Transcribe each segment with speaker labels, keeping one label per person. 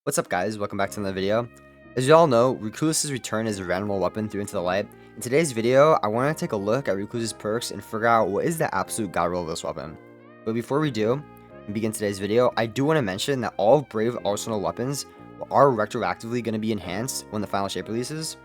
Speaker 1: What's up guys, welcome back to another video. As you all know, Recluse's return is a random weapon through Into the Light. In today's video, I want to take a look at Recluse's perks and figure out what is the absolute god roll of this weapon. But before we do, and begin today's video, I do want to mention that all Brave Arsenal weapons are retroactively going to be enhanced when the final shape releases.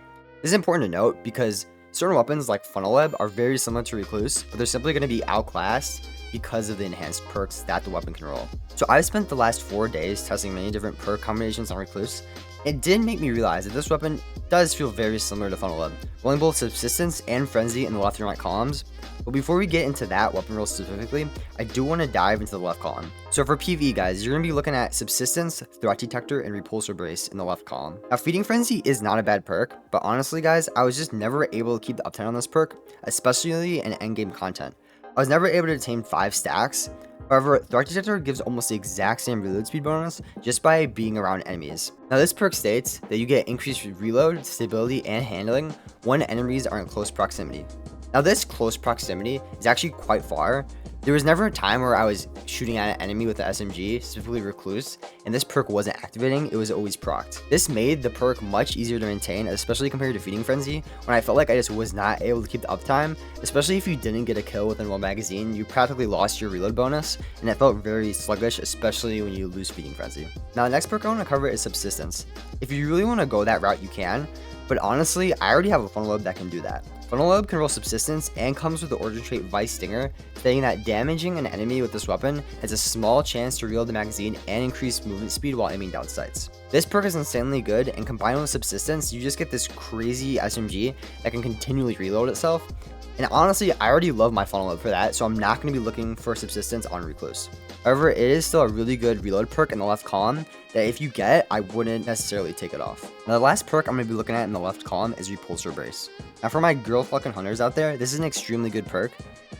Speaker 1: This is important to note because certain weapons like Funnel Web are very similar to Recluse, but they're simply going to be outclassed because of the enhanced perks that the weapon can roll. So I've spent the last 4 days testing many different perk combinations on Recluse. It did make me realize that this weapon does feel very similar to Funnel Web, rolling both Subsistence and Frenzy in the left and right columns. But before we get into that weapon roll specifically, I do want to dive into the left column. So for PvE guys, you're going to be looking at Subsistence, Threat Detector, and Repulsor Brace in the left column. Now Feeding Frenzy is not a bad perk, but honestly guys, I was just never able to keep the uptime on this perk, especially in endgame content. I was never able to attain 5 stacks. However, Threat Detector gives almost the exact same reload speed bonus just by being around enemies. Now this perk states that you get increased reload, stability, and handling when enemies are in close proximity. Now this close proximity is actually quite far. There was never a time where I was shooting at an enemy with the SMG, specifically Recluse, and this perk wasn't activating, it was always procced. This made the perk much easier to maintain, especially compared to Feeding Frenzy, when I felt like I just was not able to keep the uptime, especially if you didn't get a kill within one magazine, you practically lost your reload bonus, and it felt very sluggish, especially when you lose Feeding Frenzy. Now the next perk I want to cover is Subsistence. If you really want to go that route, you can, but honestly, I already have a Funnel Web that can do that. Funnel Web can roll Subsistence and comes with the origin trait Vice Stinger, stating that damaging an enemy with this weapon has a small chance to reload the magazine and increase movement speed while aiming down sights. This perk is insanely good, and combined with Subsistence, you just get this crazy SMG that can continually reload itself. And honestly, I already love my Funnel Web for that, so I'm not going to be looking for Subsistence on Recluse. However, it is still a really good reload perk in the left column that if you get, I wouldn't necessarily take it off. Now the last perk I'm going to be looking at in the left column is Repulsor Brace. Now for my girl fucking hunters out there, this is an extremely good perk,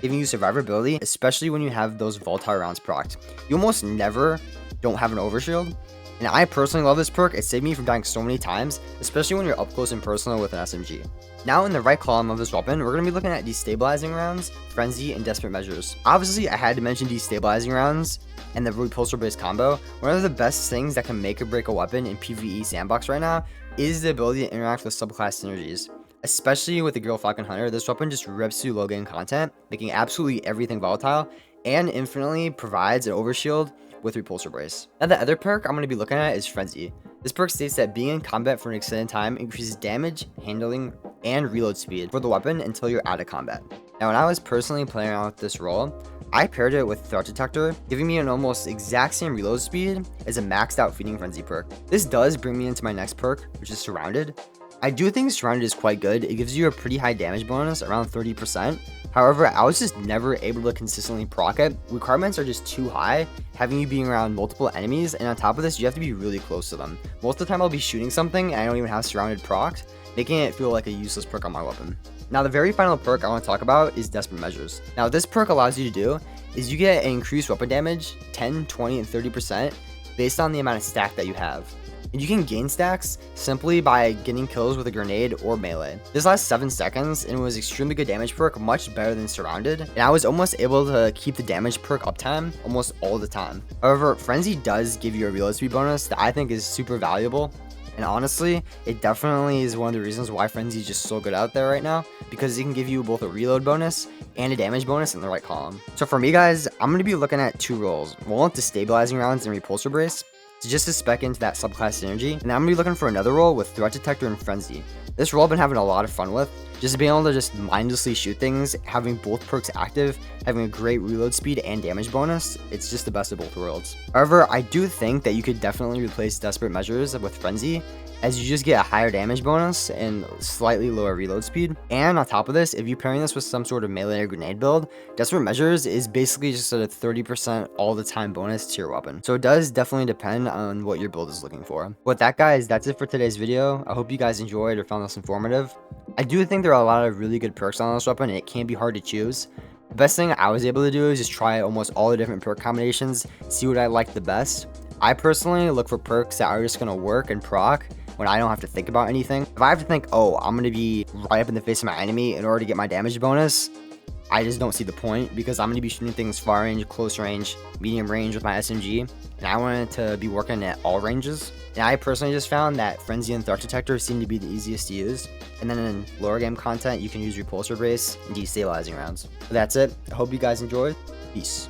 Speaker 1: giving you survivability, especially when you have those volatile rounds procced. You almost never don't have an overshield, and I personally love this perk. It saved me from dying so many times, especially when you're up close and personal with an SMG. Now in the right column of this weapon, we're going to be looking at Destabilizing Rounds, Frenzy, and Desperate Measures. Obviously, I had to mention Destabilizing Rounds and the Repulsor Brace combo. One of the best things that can make or break a weapon in PvE sandbox right now is the ability to interact with subclass synergies. Especially with the Girl Falcon Hunter, this weapon just rips through low game content, making absolutely everything volatile, and infinitely provides an overshield with Repulsor Brace. Now the other perk I'm going to be looking at is Frenzy. This perk states that being in combat for an extended time increases damage, handling, and reload speed for the weapon until you're out of combat. Now when I was personally playing around with this role, I paired it with Threat Detector, giving me an almost exact same reload speed as a maxed out Feeding Frenzy perk. This does bring me into my next perk, which is Surrounded. I do think Surrounded is quite good. It gives you a pretty high damage bonus, around 30%. However, I was just never able to consistently proc it. Requirements are just too high, having you being around multiple enemies, and on top of this, you have to be really close to them. Most of the time I'll be shooting something and I don't even have Surrounded procced, making it feel like a useless perk on my weapon. Now the very final perk I want to talk about is Desperate Measures. Now what this perk allows you to do is you get increased weapon damage, 10, 20, and 30% based on the amount of stack that you have. And you can gain stacks simply by getting kills with a grenade or melee. This lasts 7 seconds and was extremely good damage perk, much better than Surrounded, and I was almost able to keep the damage perk uptime almost all the time. However, Frenzy does give you a reload speed bonus that I think is super valuable, and honestly, it definitely is one of the reasons why Frenzy is just so good out there right now, because it can give you both a reload bonus and a damage bonus in the right column. So for me guys, I'm going to be looking at 2 roles, one with Destabilizing Rounds and Repulsor Brace, just to spec into that subclass synergy, and I'm going to be looking for another role with Threat Detector and Frenzy. This role I've been having a lot of fun with, just being able to just mindlessly shoot things, having both perks active, having a great reload speed and damage bonus. It's just the best of both worlds. However, I do think that you could definitely replace Desperate Measures with Frenzy, as you just get a higher damage bonus and slightly lower reload speed. And on top of this, if you're pairing this with some sort of melee or grenade build, Desperate Measures is basically just a 30% all the time bonus to your weapon. So it does definitely depend on what your build is looking for. With that guys, that's it for today's video. I hope you guys enjoyed or found this informative. I do think there are a lot of really good perks on this weapon, and it can be hard to choose. The best thing I was able to do is just try almost all the different perk combinations, see what I like the best. I personally look for perks that are just going to work and proc when I don't have to think about anything. If I have to think, oh, I'm going to be right up in the face of my enemy in order to get my damage bonus, I just don't see the point because I'm going to be shooting things far range, close range, medium range with my SMG, and I wanted to be working at all ranges. And I personally just found that Frenzy and Threat Detector seem to be the easiest to use. And then in lower game content, you can use Repulsor Brace and destabilizing rounds. But that's it. I hope you guys enjoyed. Peace.